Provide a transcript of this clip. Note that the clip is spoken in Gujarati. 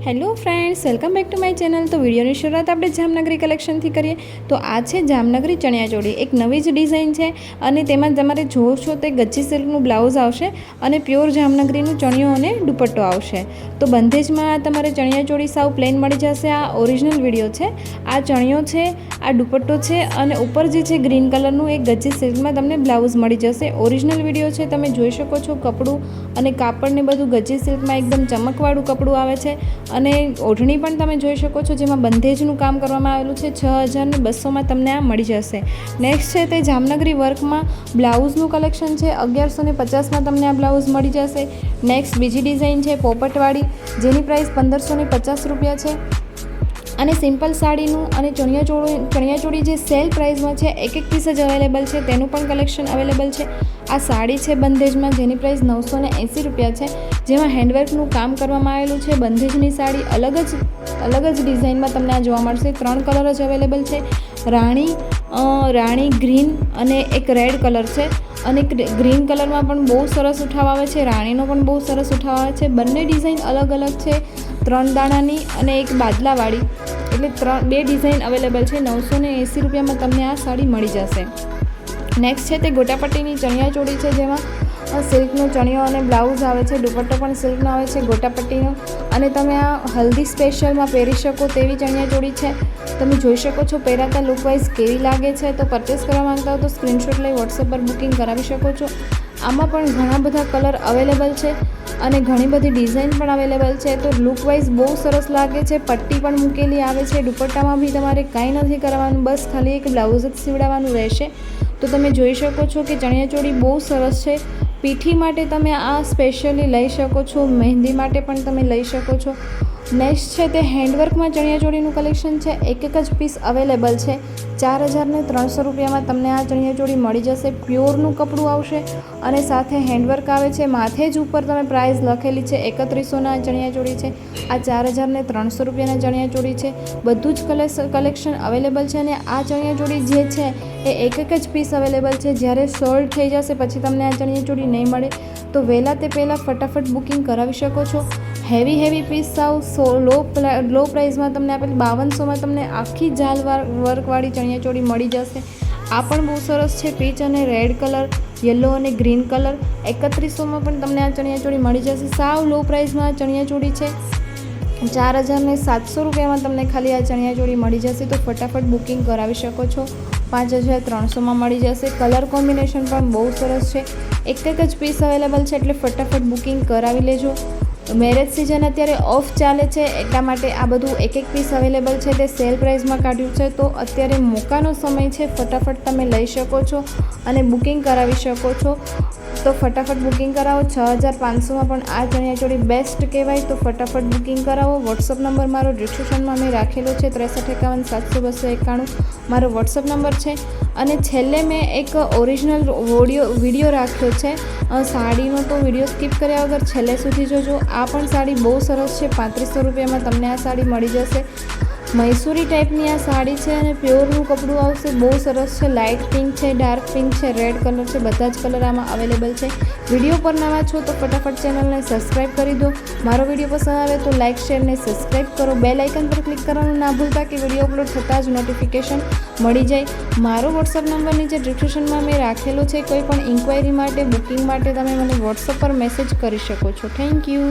Hello friends, welcome back to my channel. તો વિડીયોની શરૂઆત આપણે જામનગરી કલેક્શનથી કરીએ તો આ છે જામનગરી ચણિયાચોળી। એક નવી જ ડિઝાઇન છે અને તેમાં તમારે જોશો તે ગચ્ચી સિલ્કનું બ્લાઉઝ આવશે અને પ્યોર જામનગરીનું ચણિયો અને દુપટ્ટો આવશે। તો બંધેજમાં તમારે ચણિયાચોળી સાવ પ્લેન મળી જશે। આ ઓરિજિનલ વિડીયો છે। આ ચણિયો છે, આ દુપટ્ટો છે અને ઉપર જે છે ગ્રીન કલરનું એક ગચ્ચી સિલ્કમાં તમને બ્લાઉઝ મળી જશે। ઓરિજિનલ વિડીયો છે, તમે જોઈ શકો છો। કપડું અને કાપડ ને બધું ગચ્ચી સિલ્કમાં એકદમ ચમકવાળું કપડું આવે છે અને ઓઢણી પણ તમે જોઈ શકો છો, જેમાં બંધેજનું કામ કરવામાં આવેલું છે। 6200માં તમને આ મળી જશે। નેક્સ્ટ છે તે જામનગરી વર્કમાં બ્લાઉઝનું કલેક્શન છે। 1150માં તમને આ બ્લાઉઝ મળી જશે। નેક્સ્ટ બીજી ડિઝાઇન છે પોપટવાળી, જેની પ્રાઇસ 1550 રૂપિયા છે અને સિમ્પલ સાડીનું અને ચણિયાચોળી જે સેલ પ્રાઇસમાં છે, એક પીસ જ અવેલેબલ છે, તેનું પણ કલેક્શન અવેલેબલ છે। આ સાડી છે બંધેજમાં, જેની પ્રાઇસ 980 રૂપિયા છે, જેમાં હેન્ડવર્કનું કામ કરવામાં આવેલું છે। બંધેજની સાડી અલગ જ ડિઝાઇનમાં તમને આ જોવા મળશે। 3 કલર જ અવેલેબલ છે, રાણી ગ્રીન અને એક રેડ કલર છે અને ગ્રીન કલરમાં પણ બહુ સરસ ઉઠાવ આવે છે, રાણીનો પણ બહુ સરસ ઉઠાવ આવે છે। બંને ડિઝાઇન અલગ છે, 3 દાણાની અને એક બાદલાવાળી, એટલે બે ડિઝાઇન અવેલેબલ છે। 980 રૂપિયામાં તમને આ સાડી મળી જશે। નેક્સ્ટ છે તે ગોટાપટ્ટીની ચણિયાચોળી છે, જેમાં સિલ્કનો ચણિયો અને બ્લાઉઝ આવે છે, દુપટ્ટો પણ સિલ્કનો આવે છે ગોટાપટ્ટીનો, અને તમે આ હલ્દી સ્પેશિયલમાં પહેરી શકો તેવી ચણિયાચોળી છે। તમે જોઈ શકો છો પહેરાતા લુકવાઇઝ કેવી લાગે છે। તો પરચેસ કરવા માંગતા હો તો સ્ક્રીનશોટ લઈ વોટ્સએપ પર બુકિંગ કરાવી શકો છો। આમાં પણ ઘણા બધા કલર અવેલેબલ છે અને ઘણી બધી ડિઝાઇન પણ અવેલેબલ છે। તો લુકવાઇઝ બહુ સરસ લાગે છે, પટ્ટી પણ મૂકેલી આવે છે। દુપટ્ટામાં બી તમારે કાંઈ નથી કરવાનું, બસ ખાલી એક બ્લાઉઝ જ સીવડાવવાનું રહેશે। તો તમે જોઈ શકો છો કે ચણિયાચોળી બહુ સરસ છે। પીઠી માટે તમે આ સ્પેશિયલી લઈ શકો છો, મહેંદી માટે પણ તમે લઈ શકો છો। નેક્સ્ટ છે તે હેન્ડવર્કમાં ચણિયાચોળીનું કલેક્શન છે, એક જ પીસ અવેલેબલ છે। 4300 રૂપિયામાં તમને આ ચણિયાચોળી મળી જશે। પ્યોરનું કપડું આવશે અને સાથે હેન્ડવર્ક આવે છે। માથે જ ઉપર તમે પ્રાઇસ લખેલી છે, 3100ના ચણિયાચોળી છે। આ 4300 રૂપિયાના ચણિયાચોળી છે। બધું જ કલેક્શન અવેલેબલ છે અને આ ચણિયાચોળી જે છે એ એક જ પીસ અવેલેબલ છે। જ્યારે સોલ્ડ થઈ જશે પછી તમને આ ચણિયાચોળી નહીં મળે, તો વહેલા તે પહેલાં ફટાફટ બુકિંગ કરાવી શકો છો। હેવી પીસ સાવ લો પ્રાઇસમાં તમને આપેલ 5200માં તમને આખી જાલ વર્કવાળી ચણિયાચોળી મળી જશે। આ પણ બહુ સરસ છે, પીચ અને રેડ કલર, યલો અને ગ્રીન કલર। 3100માં પણ તમને આ ચણિયાચોળી મળી જશે। સાવ લો પ્રાઇસમાં આ ચણિયાચોળી છે। 4700 રૂપિયામાં તમને ખાલી આ ચણિયાચોળી મળી જશે। તો ફટાફટ બુકિંગ કરાવી શકો છો। 5300માં મળી જશે। કલર કોમ્બિનેશન પણ બહુ સરસ છે, એક જ પીસ અવેલેબલ છે, એટલે ફટાફટ બુકિંગ કરાવી લેજો। મેરેજ સિઝન અત્યારે ઓફ ચાલે છે, એટલા માટે આ બધું એક પીસ અવેલેબલ છે, તે સેલ પ્રાઇસમાં કાઢ્યું છે। તો અત્યારે મોકાનો સમય છે, ફટાફટ તમે લઈ શકો છો અને બુકિંગ કરાવી શકો છો। તો ફટાફટ બુકિંગ કરાવો। 6500માં પણ આ ચણિયાચોળી બેસ્ટ કહેવાય, તો ફટાફટ બુકિંગ કરાવો। વોટ્સઅપ નંબર મારો ડિસ્ક્રિપ્શનમાં મેં રાખેલો છે, 6351 મારો વોટ્સઅપ નંબર છે। અને છેલ્લે મેં એક ઓરિજિનલ વિડીયો રાખ્યો છે સાડીનો, તો વિડીયો સ્કીપ કર્યા વગર છેલ્લે સુધી જોજો। આ પણ સાડી બહુ સરસ છે, 3500 રૂપિયામાં તમને આ સાડી મળી જશે। મૈસૂરી ટાઈપની આ સાડી છે અને પ્યોરનું કપડું આવશે, બહુ સરસ છે। લાઇટ પિંક છે, ડાર્ક પિંક છે, રેડ કલર છે, બધા જ કલર આમાં અવેલેબલ છે। વિડીયો પર નવા છો તો ફટાફટ ચેનલને સબસ્ક્રાઈબ કરી દો। મારો વિડીયો પસંદ આવે તો લાઇક, શેર ને સબસ્ક્રાઈબ કરો। બેલ આઇકન પર ક્લિક કરવાનું ના ભૂલતા કે વિડીયો અપલોડ થતાં જ નોટિફિકેશન મળી જાય। મારો વોટ્સઅપ નંબર નીચે ડિસ્ક્રિપ્શનમાં મેં રાખેલો છે। કોઈ પણ ઇન્ક્વાયરી માટે, બુકિંગ માટે તમે મને વોટ્સઅપ પર મેસેજ કરી શકો છો। Thank you.